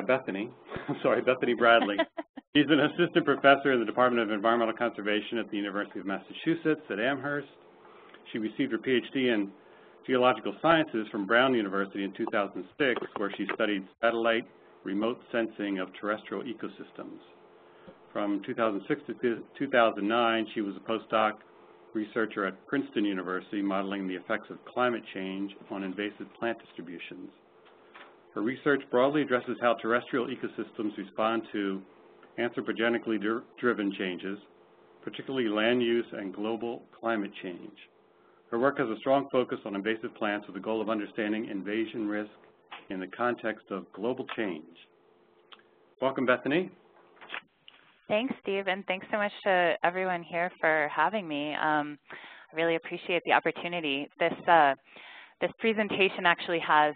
Bethany. Sorry, Bethany Bradley. She's an assistant professor in the Department of Environmental Conservation at the University of Massachusetts at Amherst. She received her PhD in geological sciences from Brown University in 2006, where she studied satellite remote sensing of terrestrial ecosystems. From 2006 to 2009, she was a postdoc researcher at Princeton University, modeling the effects of climate change on invasive plant distributions. Her research broadly addresses how terrestrial ecosystems respond to anthropogenically driven changes, particularly land use and global climate change. Her work has a strong focus on invasive plants with the goal of understanding invasion risk in the context of global change. Welcome, Bethany. Thanks, Steve, and thanks so much to everyone here for having me. I really appreciate the opportunity. This presentation actually has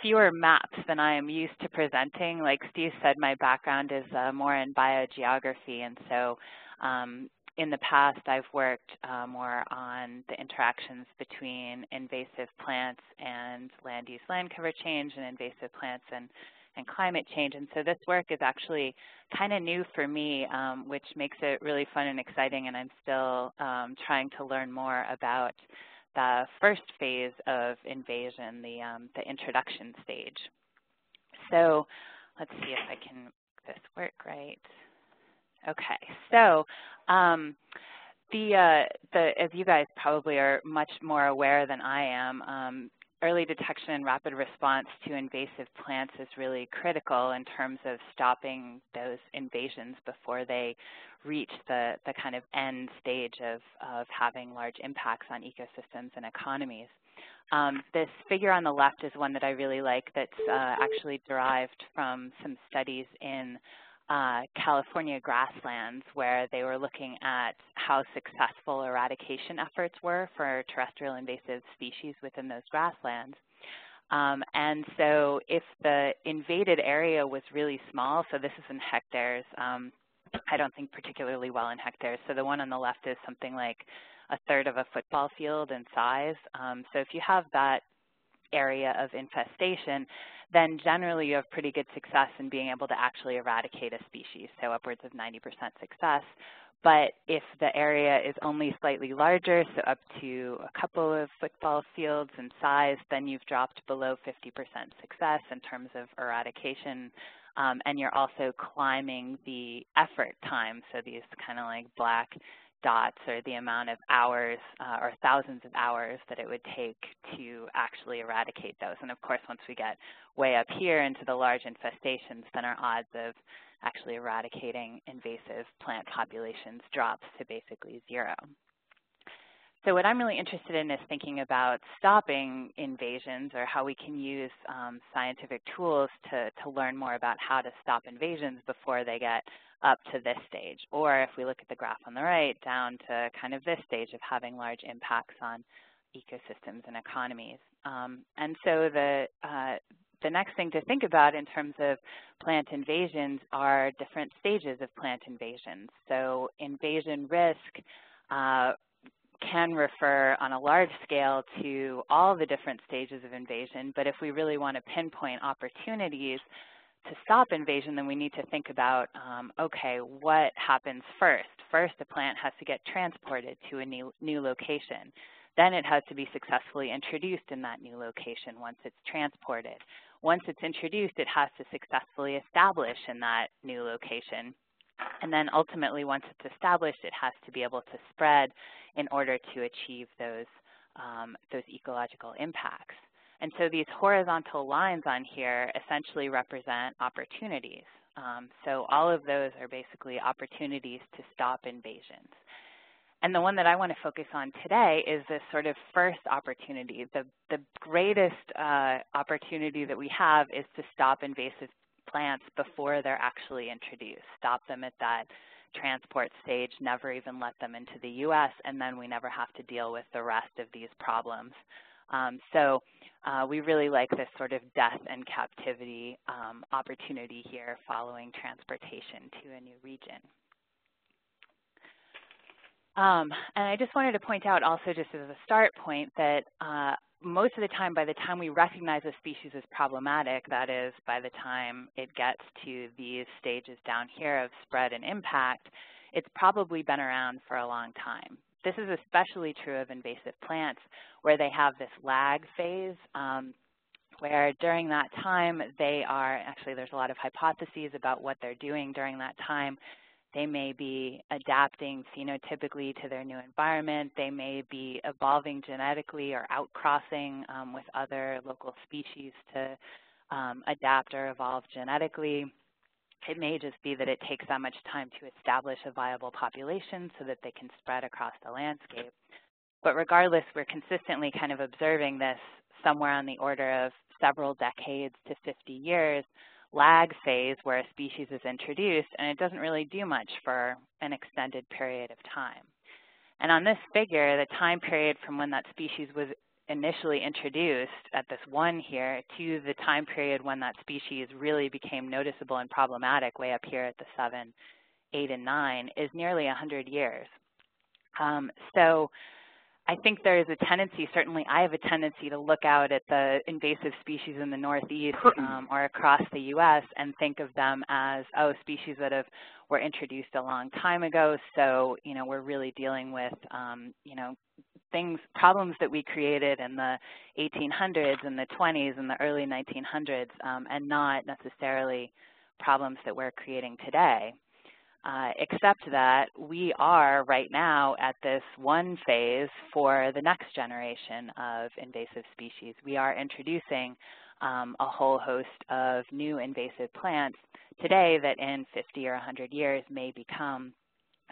fewer maps than I am used to presenting. Like Steve said, my background is more in biogeography, and so in the past I've worked more on the interactions between invasive plants and land use land cover change and invasive plants and climate change. And so this work is actually kind of new for me, which makes it really fun and exciting, and I'm still trying to learn more about the first phase of invasion, the introduction stage. So let's see if I can make this work right. Okay, so as you guys probably are much more aware than I am, early detection and rapid response to invasive plants is really critical in terms of stopping those invasions before they reach the kind of end stage of having large impacts on ecosystems and economies. This figure on the left is one that I really like that's actually derived from some studies in California grasslands, where they were looking at how successful eradication efforts were for terrestrial invasive species within those grasslands. And so if the invaded area was really small, so this is in hectares, I don't think particularly well in hectares, so the one on the left is something like a third of a football field in size. So if you have that area of infestation, then generally you have pretty good success in being able to actually eradicate a species, so upwards of 90% success. But if the area is only slightly larger, so up to a couple of football fields in size, then you've dropped below 50% success in terms of eradication, and you're also climbing the effort time, so these kind of like black dots are the amount of hours or thousands of hours that it would take to actually eradicate those. And of course, once we get way up here into the large infestations, then our odds of actually eradicating invasive plant populations drops to basically zero. So what I'm really interested in is thinking about stopping invasions, or how we can use scientific tools to learn more about how to stop invasions before they get up to this stage, or if we look at the graph on the right, down to kind of this stage of having large impacts on ecosystems and economies. And so the next thing to think about in terms of plant invasions are different stages of plant invasions. So invasion risk can refer on a large scale to all the different stages of invasion, but if we really want to pinpoint opportunities to stop invasion, then we need to think about, okay, what happens first? First, a plant has to get transported to a new location. Then it has to be successfully introduced in that new location once it's transported. Once it's introduced, it has to successfully establish in that new location. And then ultimately, once it's established, it has to be able to spread in order to achieve those ecological impacts. And so these horizontal lines on here essentially represent opportunities. So all of those are basically opportunities to stop invasions. And the one that I want to focus on today is this sort of first opportunity. The greatest opportunity that we have is to stop invasive plants before they're actually introduced, stop them at that transport stage, never even let them into the US, and then we never have to deal with the rest of these problems. So we really like this sort of death and captivity opportunity here following transportation to a new region. And I just wanted to point out also just as a start point that most of the time, by the time we recognize a species as problematic, that is, by the time it gets to these stages down here of spread and impact, it's probably been around for a long time. This is especially true of invasive plants, where they have this lag phase, where during that time they are, actually there's a lot of hypotheses about what they're doing during that time. They may be adapting phenotypically to their new environment. They may be evolving genetically or outcrossing with other local species to adapt or evolve genetically. It may just be that it takes that much time to establish a viable population so that they can spread across the landscape. But regardless, we're consistently kind of observing this somewhere on the order of several decades to 50 years lag phase where a species is introduced, and it doesn't really do much for an extended period of time. And on this figure, the time period from when that species was initially introduced at this 1 here to the time period when that species really became noticeable and problematic way up here at the 7, 8, and 9 is nearly 100 years. So I think there is a tendency, certainly I have a tendency to look out at the invasive species in the Northeast or across the U.S. and think of them as, oh, species that were introduced a long time ago, so, we're really dealing with, problems that we created in the 1800s and the 20s and the early 1900s, and not necessarily problems that we're creating today. Except that we are right now at this 1 phase for the next generation of invasive species. We are introducing a whole host of new invasive plants today that in 50 or 100 years may become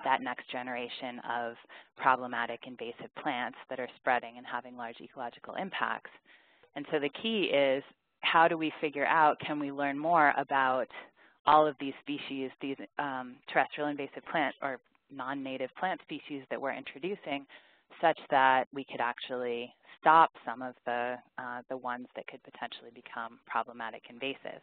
that next generation of problematic invasive plants that are spreading and having large ecological impacts. And so the key is, how do we figure out, can we learn more about all of these species, these terrestrial invasive plant or non-native plant species that we're introducing, such that we could actually stop some of the ones that could potentially become problematic invasive.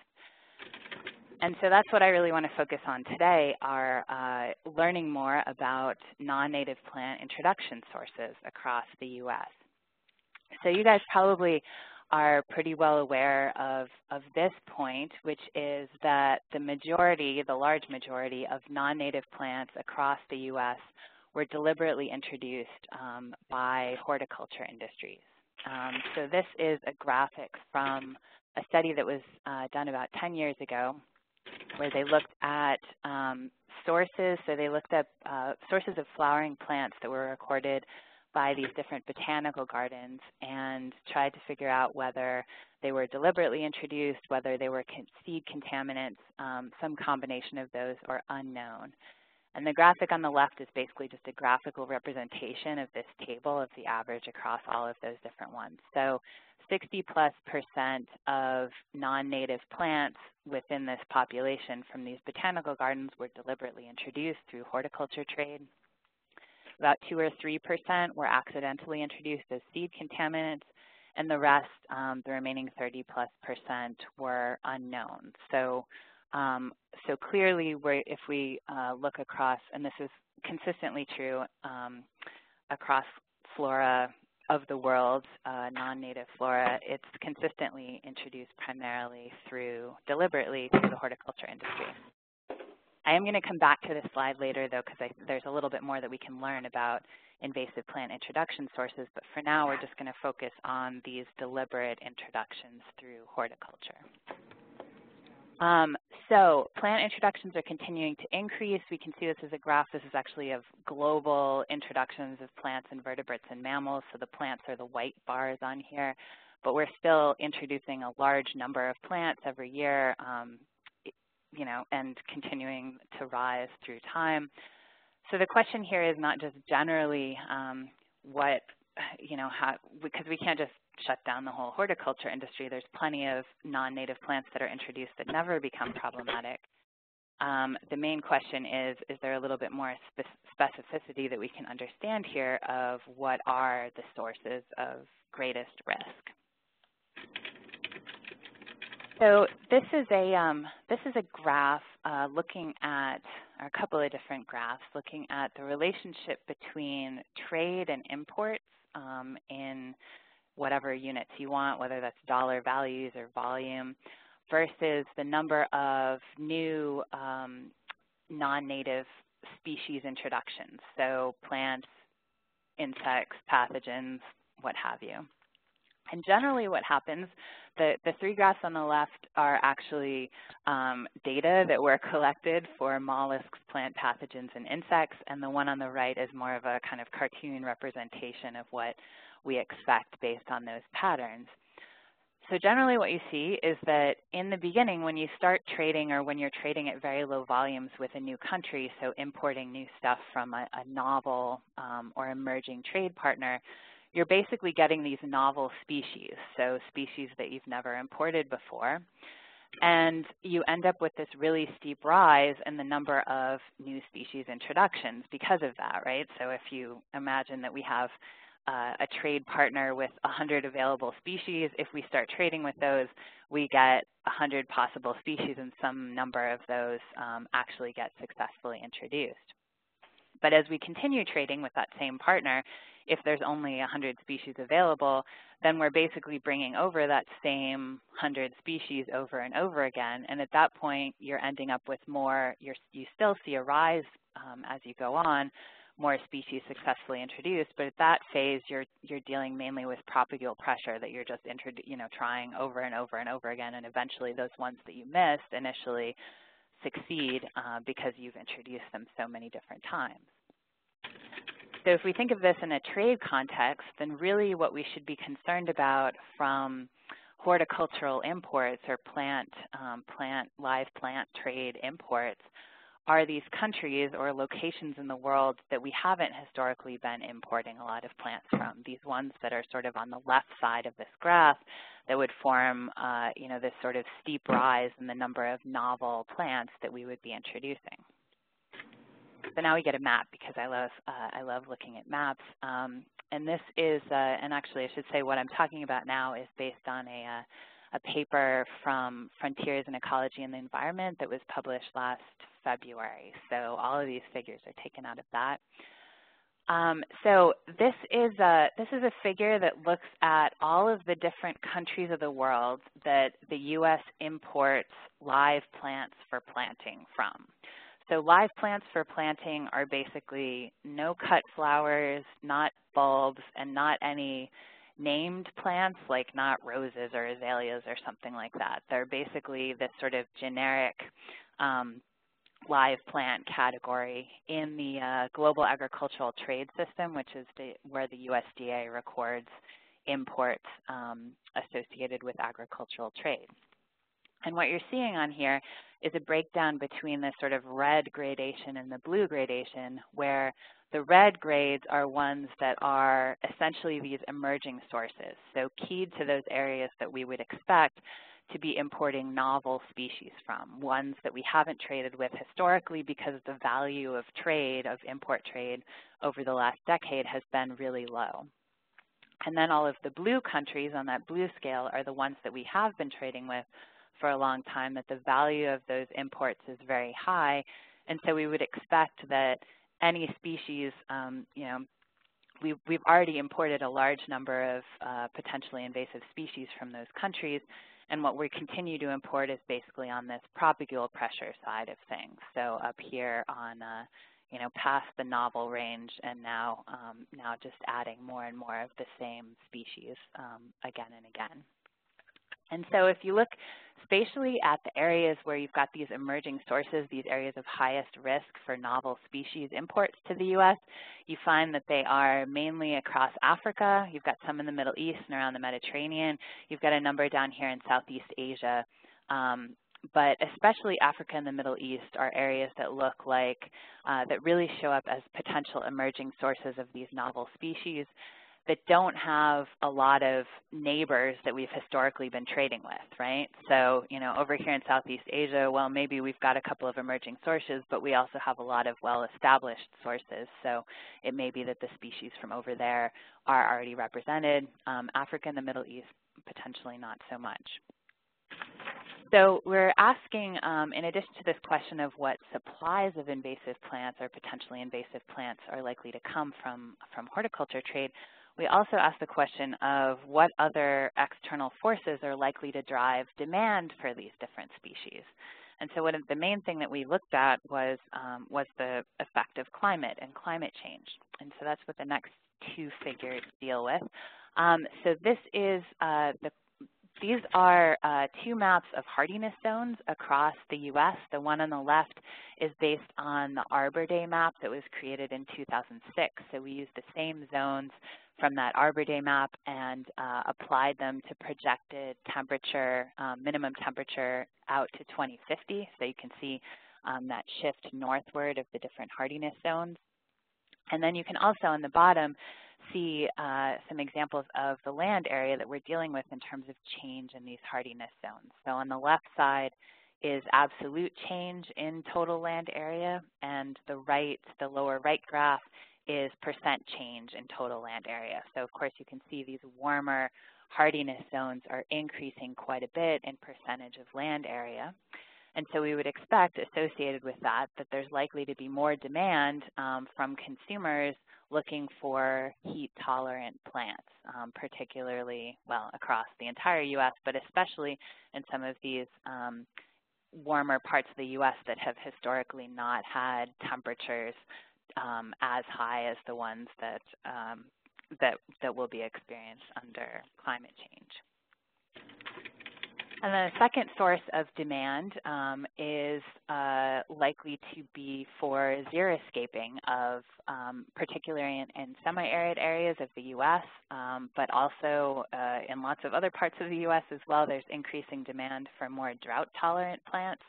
And so that's what I really want to focus on today, are learning more about non-native plant introduction sources across the U.S. So you guys probably are pretty well aware of this point, which is that the large majority of non-native plants across the U.S. were deliberately introduced by horticulture industries. So this is a graphic from a study that was done about 10 years ago, where they looked at sources. So they looked at sources of flowering plants that were recorded by these different botanical gardens and tried to figure out whether they were deliberately introduced, whether they were seed contaminants, some combination of those, or unknown. And the graphic on the left is basically just a graphical representation of this table of the average across all of those different ones. So 60+% of non-native plants within this population from these botanical gardens were deliberately introduced through horticulture trade. About 2 or 3% were accidentally introduced as seed contaminants, and the rest, the remaining 30+%, were unknown. So, so clearly, if we look across, and this is consistently true across flora of the world, non-native flora, it's consistently introduced primarily deliberately through the horticulture industry. I am going to come back to this slide later, though, because there's a little bit more that we can learn about invasive plant introduction sources, but for now we're just going to focus on these deliberate introductions through horticulture. So plant introductions are continuing to increase. We can see this as a graph. This is actually of global introductions of plants, invertebrates, and mammals. So the plants are the white bars on here, but we're still introducing a large number of plants every year, and continuing to rise through time. So the question here is not just generally because we can't just shut down the whole horticulture industry. There's plenty of non-native plants that are introduced that never become problematic. The main question is there a little bit more specificity that we can understand here of what are the sources of greatest risk? So this is a graph looking at, or a couple of different graphs looking at the relationship between trade and imports in whatever units you want, whether that's dollar values or volume, versus the number of new non-native species introductions, so plants, insects, pathogens, what have you. And generally what happens, the three graphs on the left are actually data that were collected for mollusks, plant pathogens, and insects, and the one on the right is more of a kind of cartoon representation of what we expect based on those patterns. So generally what you see is that in the beginning, when you start trading or when you're trading at very low volumes with a new country, so importing new stuff from a novel or emerging trade partner, you're basically getting these novel species, so species that you've never imported before. And you end up with this really steep rise in the number of new species introductions because of that, right? So if you imagine that we have a trade partner with 100 available species, if we start trading with those, we get 100 possible species, and some number of those actually get successfully introduced. But as we continue trading with that same partner, if there's only 100 species available, then we're basically bringing over that same 100 species over and over again. And at that point, you're ending up with more, you still see a rise as you go on, more species successfully introduced, but at that phase, you're dealing mainly with propagular pressure that you're just trying over and over and over again, and eventually those ones that you missed initially succeed because you've introduced them so many different times. So if we think of this in a trade context, then really what we should be concerned about from horticultural imports or live plant trade imports are these countries or locations in the world that we haven't historically been importing a lot of plants from, these ones that are sort of on the left side of this graph that would form this sort of steep rise in the number of novel plants that we would be introducing. So now we get a map because I love looking at maps. And this is, and actually I should say what I'm talking about now is based on a paper from Frontiers in Ecology and the Environment that was published last February. So all of these figures are taken out of that. So this is a figure that looks at all of the different countries of the world that the U.S. imports live plants for planting from. So live plants for planting are basically no cut flowers, not bulbs, and not any named plants, like not roses or azaleas or something like that. They're basically this sort of generic live plant category in the global agricultural trade system, which is where the USDA records imports associated with agricultural trade. And what you're seeing on here is a breakdown between the sort of red gradation and the blue gradation, where the red grades are ones that are essentially these emerging sources, so keyed to those areas that we would expect to be importing novel species from, ones that we haven't traded with historically because the value of trade, of import trade over the last decade has been really low. And then all of the blue countries on that blue scale are the ones that we have been trading with for a long time, that the value of those imports is very high. And so we would expect that any species, we've already imported a large number of potentially invasive species from those countries. And what we continue to import is basically on this propagular pressure side of things. So up here on, past the novel range, and now just adding more and more of the same species again and again. And so if you look spatially at the areas where you've got these emerging sources, these areas of highest risk for novel species imports to the U.S., you find that they are mainly across Africa. You've got some in the Middle East and around the Mediterranean. You've got a number down here in Southeast Asia. But especially Africa and the Middle East are areas that look like, that really show up as potential emerging sources of these novel species that don't have a lot of neighbors that we've historically been trading with, right? So, over here in Southeast Asia, well, maybe we've got a couple of emerging sources, but we also have a lot of well-established sources. So it may be that the species from over there are already represented. Africa and the Middle East, potentially not so much. So we're asking, in addition to this question of what supplies of invasive plants or potentially invasive plants are likely to come from horticulture trade, we also asked the question of what other external forces are likely to drive demand for these different species. And so the main thing that we looked at was the effect of climate and climate change. And so that's what the next two figures deal with. So these are two maps of hardiness zones across the U.S. The one on the left is based on the Arbor Day map that was created in 2006. So we used the same zones from that Arbor Day map and applied them to projected temperature, minimum temperature out to 2050. So you can see that shift northward of the different hardiness zones. And then you can also on the bottom see some examples of the land area that we're dealing with in terms of change in these hardiness zones. So on the left side is absolute change in total land area, and the lower right graph is percent change in total land area. So of course you can see these warmer hardiness zones are increasing quite a bit in percentage of land area. And so we would expect, associated with that, that there's likely to be more demand from consumers looking for heat-tolerant plants, particularly, well, across the entire U.S., but especially in some of these warmer parts of the U.S. that have historically not had temperatures as high as the ones that will be experienced under climate change. And then the second source of demand is likely to be for xeriscaping of, particularly in semi-arid areas of the U.S., but also in lots of other parts of the U.S. as well. There's increasing demand for more drought-tolerant plants,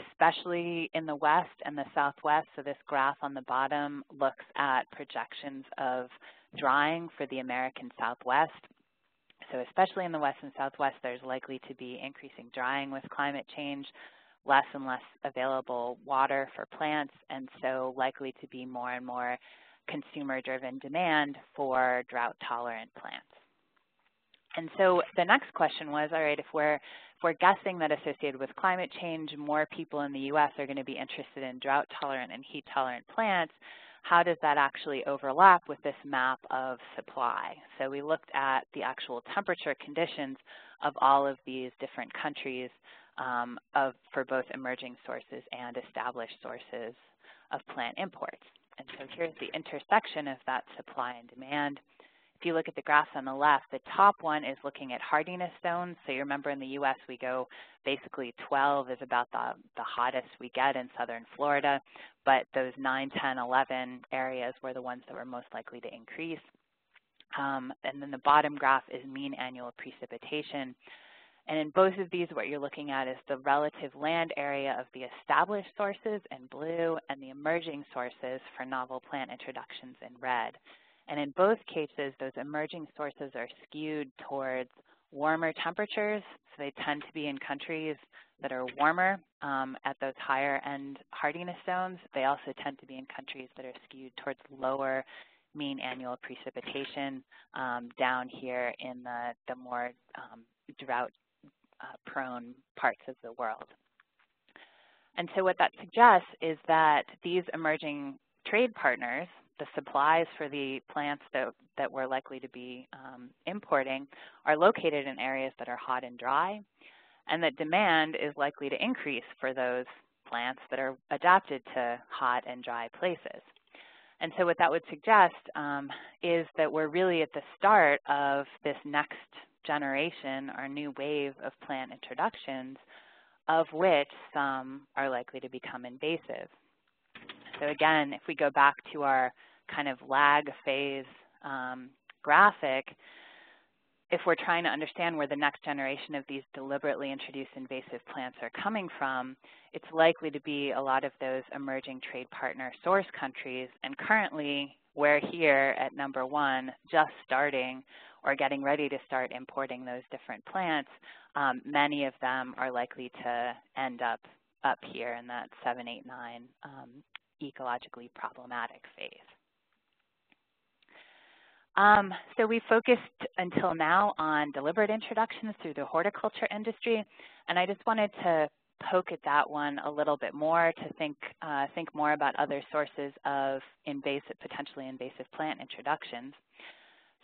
especially in the West and the Southwest. So this graph on the bottom looks at projections of drying for the American Southwest. So especially in the West and Southwest, there's likely to be increasing drying with climate change, less and less available water for plants, and so likely to be more and more consumer-driven demand for drought-tolerant plants. And so the next question was, all right, if we're guessing that associated with climate change, more people in the U.S. are going to be interested in drought-tolerant and heat-tolerant plants, how does that actually overlap with this map of supply? So we looked at the actual temperature conditions of all of these different countries for both emerging sources and established sources of plant imports. And so here's the intersection of that supply and demand. If you look at the graphs on the left, the top one is looking at hardiness zones. So you remember in the U.S. we go basically 12 is about the hottest we get in southern Florida, but those 9, 10, 11 areas were the ones that were most likely to increase. And then the bottom graph is mean annual precipitation. And in both of these, what you're looking at is the relative land area of the established sources in blue and the emerging sources for novel plant introductions in red. And in both cases, those emerging sources are skewed towards warmer temperatures. So they tend to be in countries that are warmer at those higher end hardiness zones. They also tend to be in countries that are skewed towards lower mean annual precipitation down here in the more drought-prone parts of the world. And so what that suggests is that these emerging trade partners, the supplies for the plants that we're likely to be importing, are located in areas that are hot and dry, and that demand is likely to increase for those plants that are adapted to hot and dry places. And so what that would suggest is that we're really at the start of this next generation or new wave of plant introductions, of which some are likely to become invasive. So again, if we go back to our kind of lag phase graphic, if we're trying to understand where the next generation of these deliberately introduced invasive plants are coming from, it's likely to be a lot of those emerging trade partner source countries. And currently, we're here at number 1, just starting or getting ready to start importing those different plants. Many of them are likely to end up here in that 7, 8, 9 ecologically problematic phase. So we focused until now on deliberate introductions through the horticulture industry, and I just wanted to poke at that one a little bit more to think more about other sources of potentially invasive plant introductions.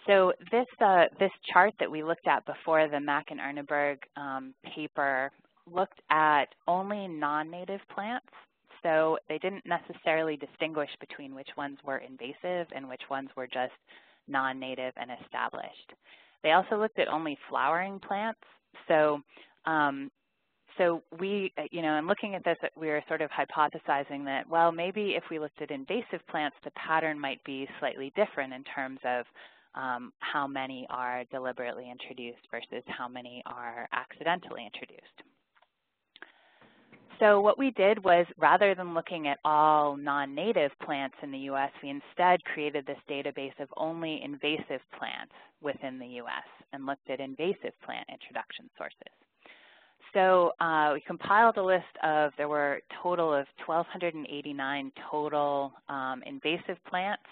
So this chart that we looked at before, the Mack and Erneberg paper, looked at only non-native plants. So they didn't necessarily distinguish between which ones were invasive and which ones were just non-native and established. They also looked at only flowering plants. So we, in looking at this, we were sort of hypothesizing that, well, maybe if we looked at invasive plants, the pattern might be slightly different in terms of how many are deliberately introduced versus how many are accidentally introduced. So what we did was, rather than looking at all non-native plants in the U.S., we instead created this database of only invasive plants within the U.S. and looked at invasive plant introduction sources. So we compiled a list of, there were a total of 1,289 total invasive plants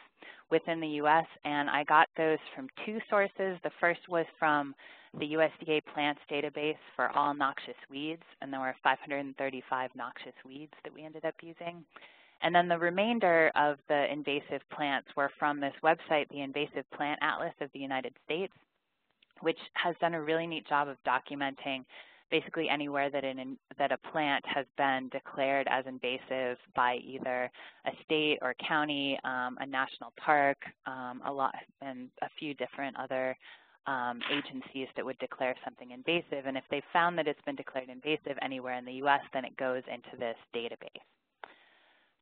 within the U.S., and I got those from two sources. The first was from the USDA plants database for all noxious weeds, and there were 535 noxious weeds that we ended up using. And then the remainder of the invasive plants were from this website, the Invasive Plant Atlas of the United States, which has done a really neat job of documenting basically anywhere that a plant has been declared as invasive by either a state or county, a national park, and a few different other agencies that would declare something invasive. And if they found that it's been declared invasive anywhere in the U.S., then it goes into this database.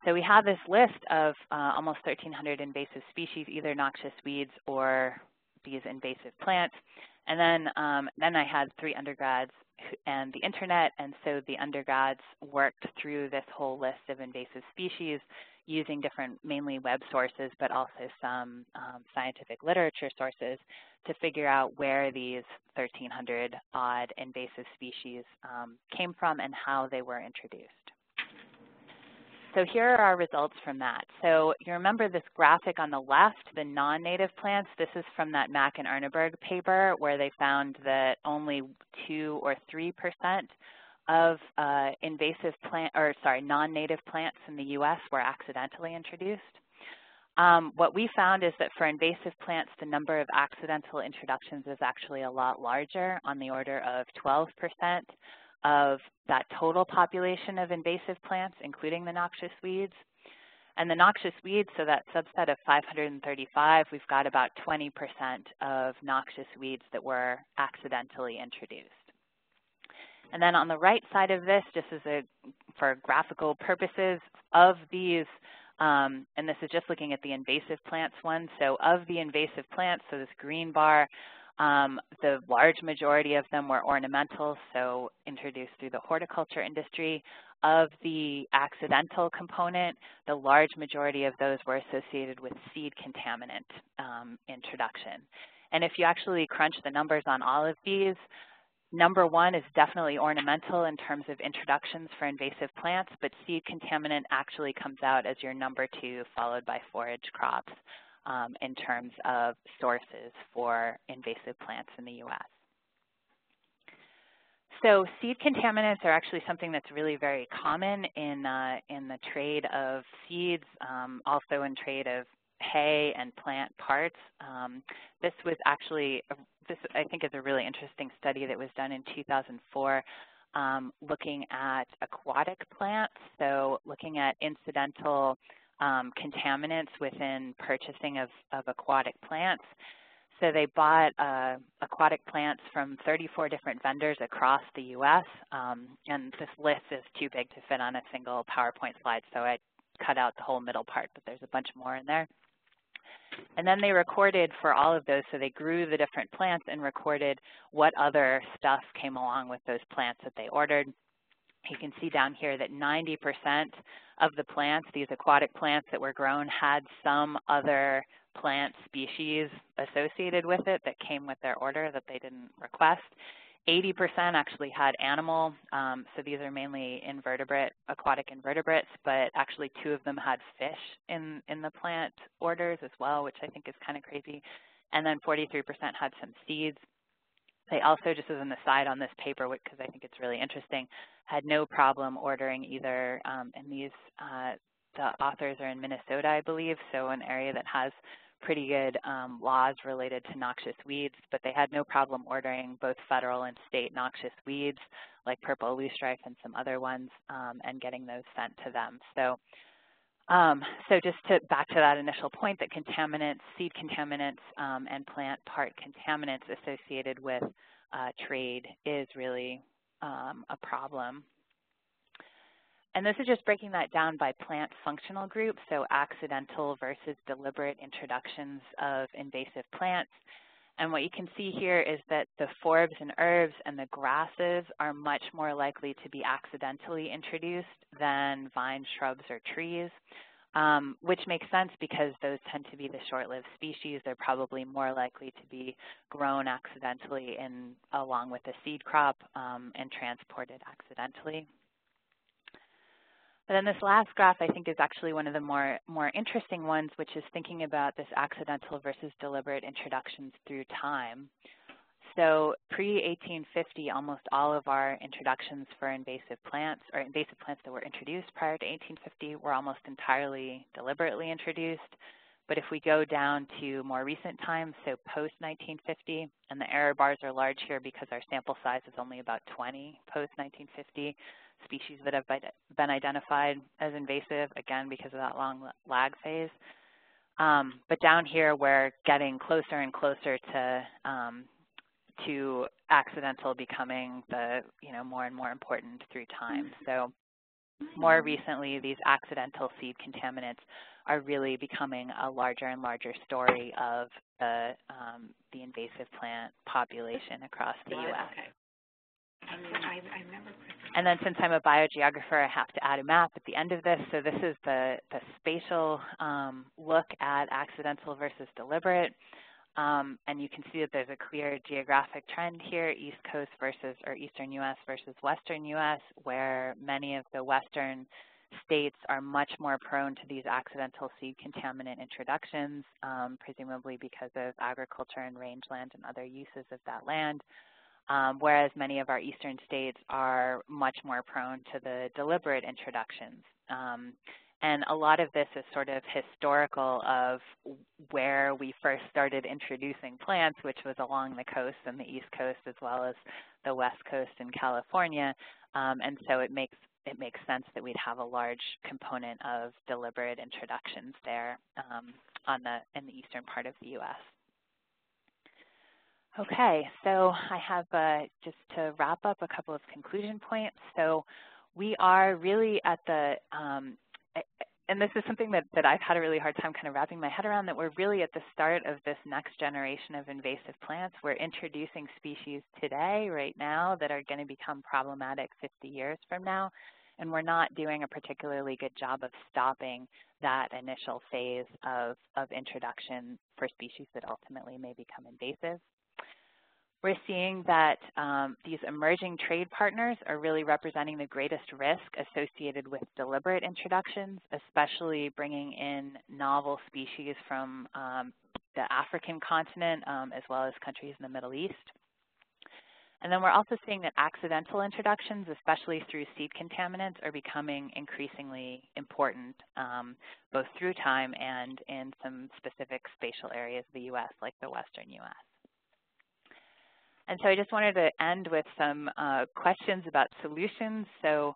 So we have this list of almost 1,300 invasive species, either noxious weeds or these invasive plants. And then I had 3 undergrads and the internet, and so the undergrads worked through this whole list of invasive species using different, mainly web sources, but also some scientific literature sources to figure out where these 1,300 odd invasive species came from and how they were introduced. So here are our results from that. So you remember this graphic on the left, the non-native plants. This is from that Mack and Erneberg paper where they found that only 2 or 3% of non-native plants in the U.S. were accidentally introduced. What we found is that for invasive plants, the number of accidental introductions is actually a lot larger, on the order of 12% of that total population of invasive plants, including the noxious weeds. And the noxious weeds, so that subset of 535, we've got about 20% of noxious weeds that were accidentally introduced. And then on the right side of this, just as for graphical purposes, of these, and this is just looking at the invasive plants one, so of the invasive plants, so this green bar, the large majority of them were ornamental, so introduced through the horticulture industry. Of the accidental component, the large majority of those were associated with seed contaminant introduction. And if you actually crunch the numbers on all of these, number 1 is definitely ornamental in terms of introductions for invasive plants, but seed contaminant actually comes out as your number 2, followed by forage crops in terms of sources for invasive plants in the U.S. So seed contaminants are actually something that's really very common in the trade of seeds, also in trade of hay and plant parts. This was actually, this I think is a really interesting study that was done in 2004 looking at aquatic plants, so looking at incidental contaminants within purchasing of aquatic plants. So they bought aquatic plants from 34 different vendors across the U.S., and this list is too big to fit on a single PowerPoint slide, so I cut out the whole middle part, but there's a bunch more in there. And then they recorded for all of those, so they grew the different plants and recorded what other stuff came along with those plants that they ordered. You can see down here that 90% of the plants, these aquatic plants that were grown, had some other plant species associated with it that came with their order that they didn't request. 80% actually had animal, so these are mainly aquatic invertebrates, but actually 2 of them had fish in the plant orders as well, which I think is kind of crazy. and then 43% had some seeds. They also, just as an aside on this paper, because I think it's really interesting, had no problem ordering either, and these, the authors are in Minnesota, I believe, so an area that has pretty good laws related to noxious weeds, but they had no problem ordering both federal and state noxious weeds like purple loosestrife and some other ones, and getting those sent to them. So, so just to back to that initial point that contaminants, seed contaminants, and plant part contaminants associated with trade is really a problem. And this is just breaking that down by plant functional groups, so accidental versus deliberate introductions of invasive plants. And what you can see here is that the forbs and herbs and the grasses are much more likely to be accidentally introduced than vines, shrubs, or trees, which makes sense because those tend to be the short-lived species. They're probably more likely to be grown accidentally along with the seed crop and transported accidentally. But then this last graph, I think, is actually one of the more interesting ones, which is thinking about this accidental versus deliberate introductions through time. So pre-1850, almost all of our introductions for invasive plants, or invasive plants that were introduced prior to 1850, were almost entirely deliberately introduced. But if we go down to more recent times, so post-1950, and the error bars are large here because our sample size is only about 20 post-1950, species that have been identified as invasive, again, because of that long lag phase. But down here, we're getting closer and closer to accidental becoming the, more and more important through time. So more recently, these accidental seed contaminants are really becoming a larger and larger story of the invasive plant population across the U.S. Okay. I remember. And then since I'm a biogeographer, I have to add a map at the end of this. So this is the spatial look at accidental versus deliberate. And you can see that there's a clear geographic trend here, East Coast versus, or Eastern U.S. versus Western U.S., where many of the Western states are much more prone to these accidental seed contaminant introductions, presumably because of agriculture and rangeland and other uses of that land. Whereas many of our eastern states are much more prone to the deliberate introductions. And a lot of this is sort of historical of where we first started introducing plants, which was along the coast and the East Coast, as well as the West Coast in California. And so it makes sense that we'd have a large component of deliberate introductions there in the eastern part of the U.S. Okay, so I have just to wrap up a couple of conclusion points. So we are really at the, and this is something that I've had a really hard time kind of wrapping my head around, that we're really at the start of this next generation of invasive plants. We're introducing species today, right now, that are going to become problematic 50 years from now, and we're not doing a particularly good job of stopping that initial phase of introduction for species that ultimately may become invasive. We're seeing that these emerging trade partners are really representing the greatest risk associated with deliberate introductions, especially bringing in novel species from the African continent, as well as countries in the Middle East. And then we're also seeing that accidental introductions, especially through seed contaminants, are becoming increasingly important, both through time and in some specific spatial areas of the U.S., like the Western U.S. And so I just wanted to end with some questions about solutions. So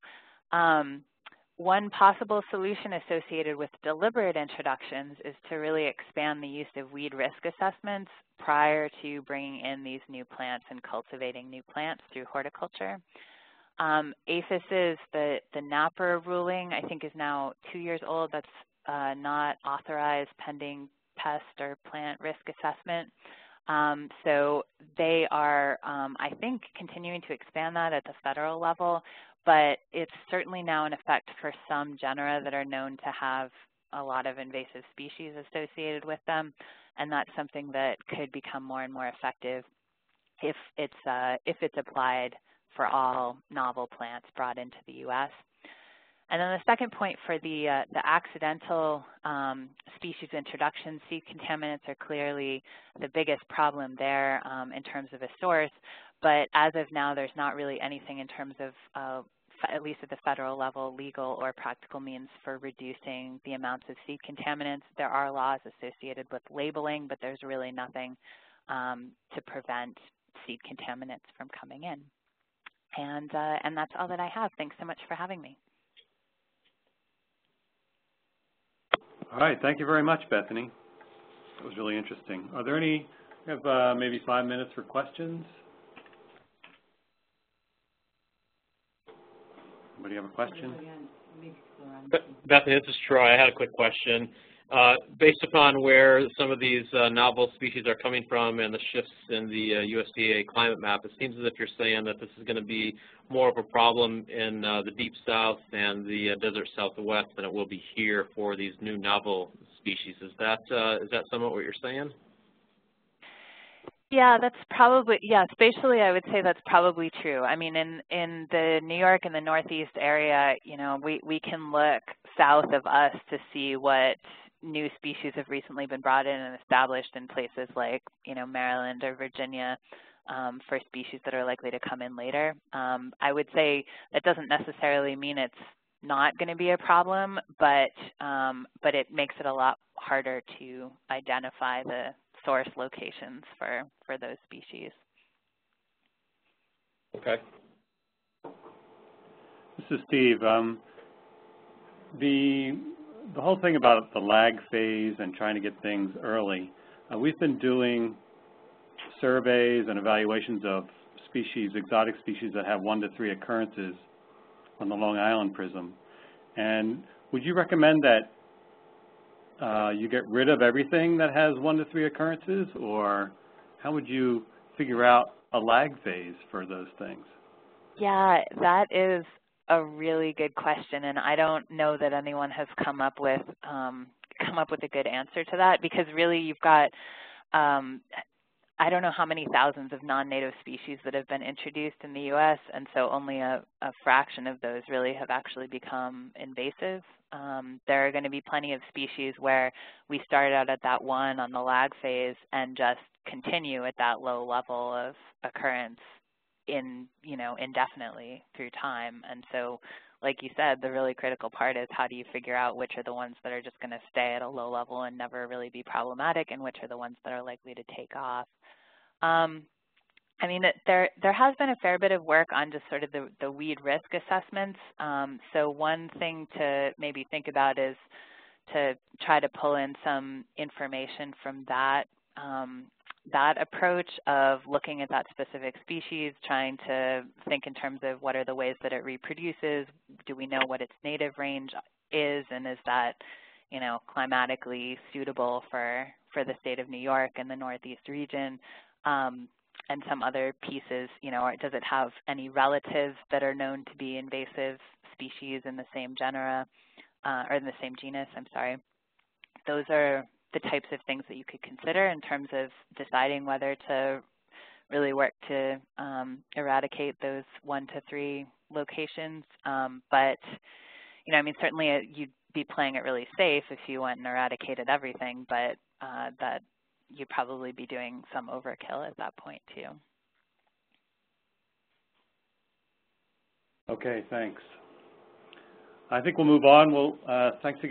one possible solution associated with deliberate introductions is to really expand the use of weed risk assessments prior to bringing in these new plants and cultivating new plants through horticulture. APHIS's, the NAPR ruling, I think is now 2 years old. That's not authorized pending pest or plant risk assessment. So they are, I think, continuing to expand that at the federal level, but it's certainly now in effect for some genera that are known to have a lot of invasive species associated with them, and that's something that could become more and more effective if it's applied for all novel plants brought into the U.S. And then the second point for the accidental species introduction, seed contaminants are clearly the biggest problem there in terms of a source. But as of now, there's not really anything in terms of, at least at the federal level, legal or practical means for reducing the amounts of seed contaminants. There are laws associated with labeling, but there's really nothing to prevent seed contaminants from coming in. And that's all that I have. Thanks so much for having me. All right, thank you very much, Bethany. That was really interesting. Are there any, we have maybe 5 minutes for questions? Anybody have a question? Bethany, this is Troy. I had a quick question. Based upon where some of these novel species are coming from and the shifts in the USDA climate map, it seems as if you're saying that this is going to be more of a problem in the deep south and the desert southwest than it will be here for these new novel species. Is that somewhat what you're saying? Yeah, that's probably, yeah, spatially I would say that's probably true. I mean, in the New York and the Northeast area, you know, we can look south of us to see what new species have recently been brought in and established in places like, you know, Maryland or Virginia for species that are likely to come in later. I would say that doesn't necessarily mean it's not going to be a problem, but it makes it a lot harder to identify the source locations for those species. Okay. This is Steve. The whole thing about the lag phase and trying to get things early, we've been doing surveys and evaluations of species, exotic species that have 1 to 3 occurrences on the Long Island prism. And would you recommend that you get rid of everything that has 1 to 3 occurrences, or how would you figure out a lag phase for those things? Yeah, that is a really good question, and I don't know that anyone has come up with a good answer to that, because really you've got I don't know how many thousands of non-native species that have been introduced in the U.S., and so only a fraction of those really have actually become invasive. There are going to be plenty of species where we start out at that 1 on the lag phase and just continue at that low level of occurrence indefinitely through time. And so, like you said, the really critical part is how do you figure out which are the ones that are just going to stay at a low level and never really be problematic, and which are the ones that are likely to take off. I mean, there has been a fair bit of work on just sort of the weed risk assessments. So one thing to maybe think about is to try to pull in some information from that approach of looking at that specific species, trying to think in terms of what are the ways that it reproduces, do we know what its native range is, and is that, you know, climatically suitable for the state of New York and the Northeast region, and some other pieces, you know, or does it have any relatives that are known to be invasive species in the same genera, or in the same genus, I'm sorry. Those are the types of things that you could consider in terms of deciding whether to really work to eradicate those 1 to 3 locations. But, you know, I mean, certainly you'd be playing it really safe if you went and eradicated everything, but that you'd probably be doing some overkill at that point too. Okay, thanks. I think we'll move on. Thanks again.